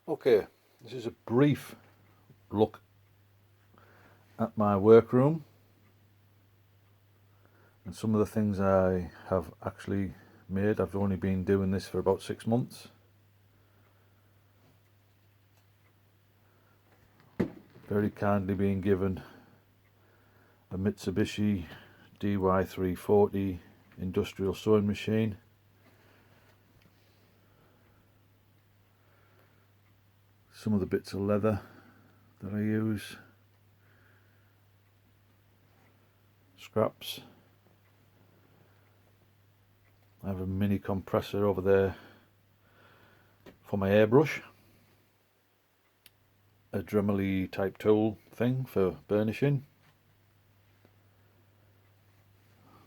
Okay, this is a brief look at my workroom and some of the things I have actually made. I've only been doing this for about 6 months. Very kindly being given a Mitsubishi DY340 industrial sewing machine. Some of the bits of leather that I use, scraps. I have a mini compressor over there for my airbrush, a Dremel type tool thing for burnishing.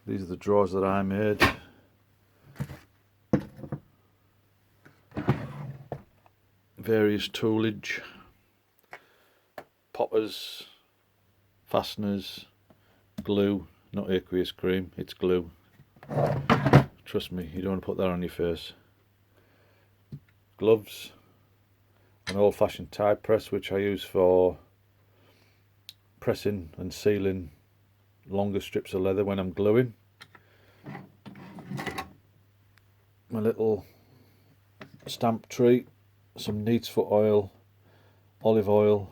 These are the drawers that I made. Various toolage, poppers, fasteners, glue, not aqueous cream, it's glue. Trust me, you don't want to put that on your face. Gloves, an old-fashioned tie press which I use for pressing and sealing longer strips of leather when I'm gluing. My little stamp tree, some Neatsfoot oil, olive oil,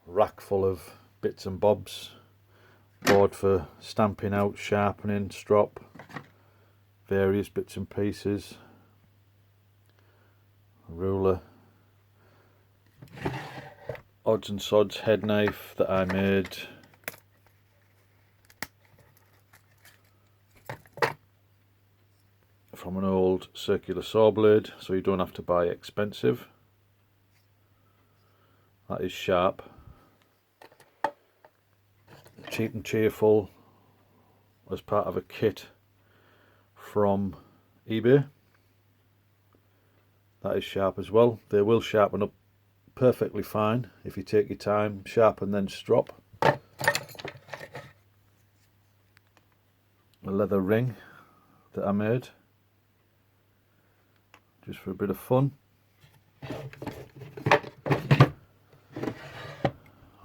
rack full of bits and bobs, board for stamping out, sharpening, strop, various bits and pieces, a ruler, odds and sods head knife that I made, from an old circular saw blade, so you don't have to buy expensive. That is sharp. Cheap and cheerful, as part of a kit from eBay. That is sharp as well. They will sharpen up perfectly fine if you take your time, sharpen then strop. A leather ring that I made just for a bit of fun.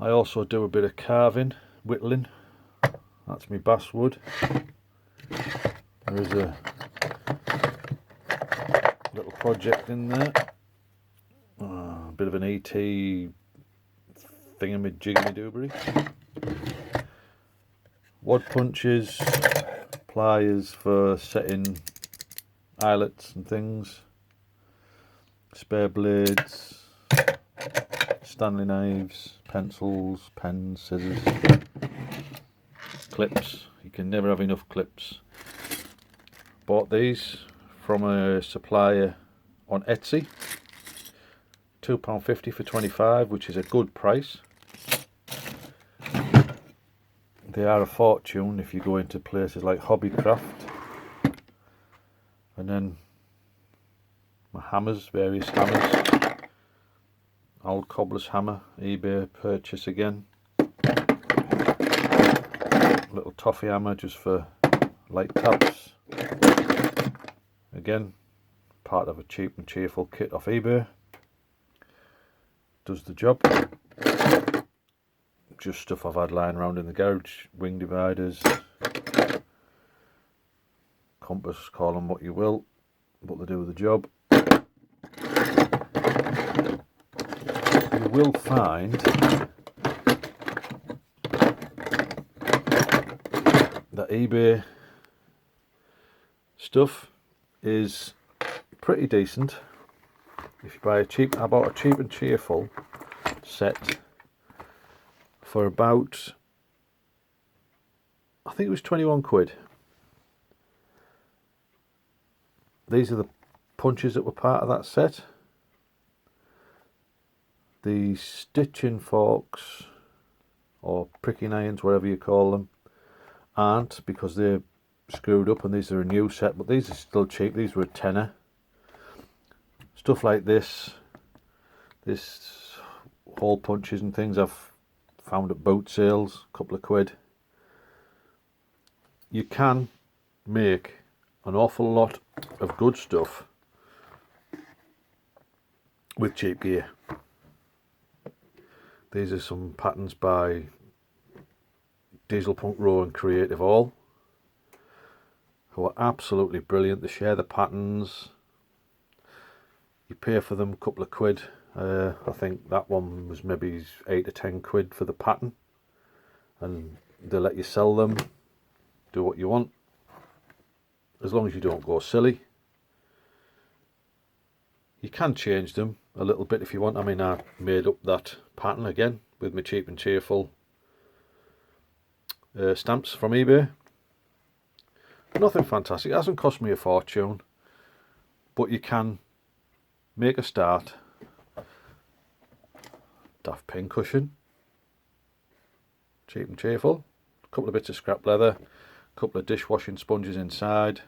I also do a bit of carving, whittling. That's my basswood. There is a little project in there. A bit of an ET thingamajiggy-doobery. Wad punches, pliers for setting eyelets and things, spare blades, Stanley knives, pencils, pens, scissors, clips. You can never have enough clips. Bought these from a supplier on Etsy. £2.50 for 25, which is a good price. They are a fortune if you go into places like Hobbycraft. And then my hammers, various hammers. Old cobbler's hammer, eBay purchase again. Little toffee hammer just for light taps. Again, part of a cheap and cheerful kit off eBay. Does the job. Just stuff I've had lying around in the garage. Wing dividers, compass, call them what you will, but they do the job. You will find that eBay stuff is pretty decent. If you buy I bought a cheap and cheerful set for about, I think it was 21 quid. These are the punches that were part of that set. The stitching forks, or pricking irons, whatever you call them, aren't, because they're screwed up, and these are a new set, but these are still cheap. These were a tenner. Stuff like this hole punches and things I've found at boat sales, a couple of quid. You can make an awful lot of good stuff with cheap gear. These are some patterns by Diesel Punk Row and Creative All, who are absolutely brilliant. They share the patterns. You pay for them a couple of quid. I think that one was maybe 8 to 10 quid for the pattern, and they let you sell them, do what you want, as long as you don't go silly. You can change them a little bit if you want. I mean, I made up that pattern again with my Cheap and Cheerful stamps from eBay. Nothing fantastic. It hasn't cost me a fortune, but you can make a start. Daft pin cushion, Cheap and Cheerful. A couple of bits of scrap leather, a couple of dishwashing sponges inside.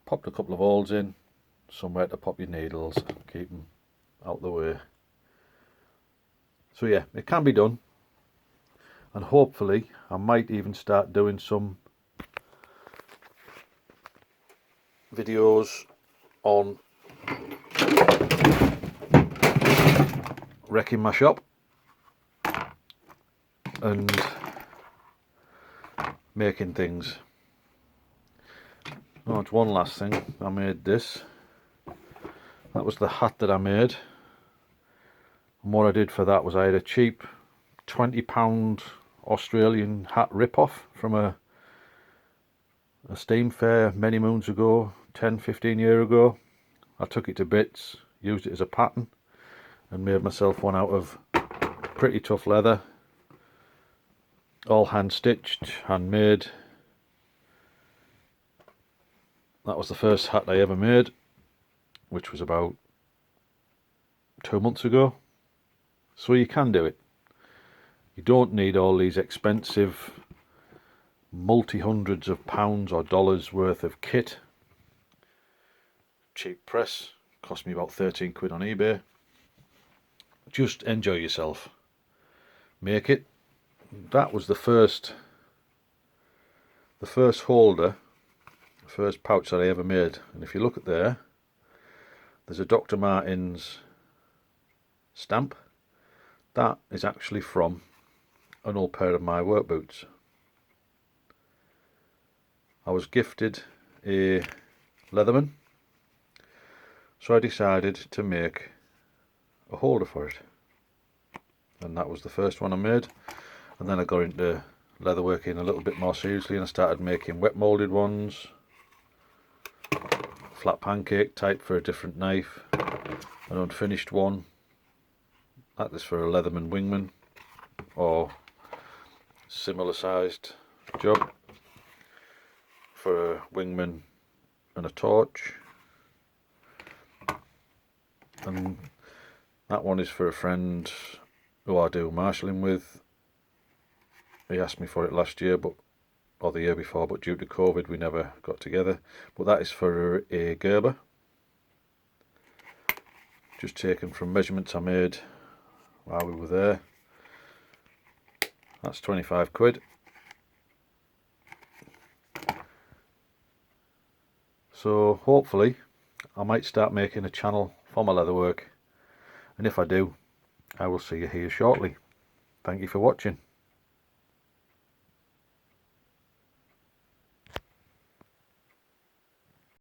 Popped a couple of holes in, somewhere to pop your needles, keep them out the way. So yeah, it can be done, and hopefully I might even start doing some videos on wrecking my shop and making things. Oh, it's one last thing. I made this. That was the hat that I made, and what I did for that was I had a cheap £20 Australian hat rip-off from a steam fair many moons ago, 10-15 years ago. I took it to bits, used it as a pattern, and made myself one out of pretty tough leather, all hand stitched, handmade. That was the first hat I ever made, which was about 2 months ago. So you can do it. You don't need all these expensive multi-hundreds of pounds or dollars worth of kit. Cheap press, cost me about 13 quid on eBay. Just enjoy yourself. Make it. That was the first holder, the first pouch that I ever made. And if you look at there, there's a Dr. Martens stamp. That is actually from an old pair of my work boots. I was gifted a Leatherman, so I decided to make a holder for it, and that was the first one I made. And then I got into leatherworking a little bit more seriously, and I started making wet moulded ones, flat pancake type for a different knife, an unfinished one. That is for a Leatherman Wingman or similar sized job, for a Wingman and a torch. And that one is for a friend who I do marshalling with. He asked me for it last year, or the year before, but due to COVID we never got together. But that is for a Gerber, just taken from measurements I made while we were there. That's 25 quid. So hopefully I might start making a channel for my leatherwork, and if I do, I will see you here shortly. Thank you for watching.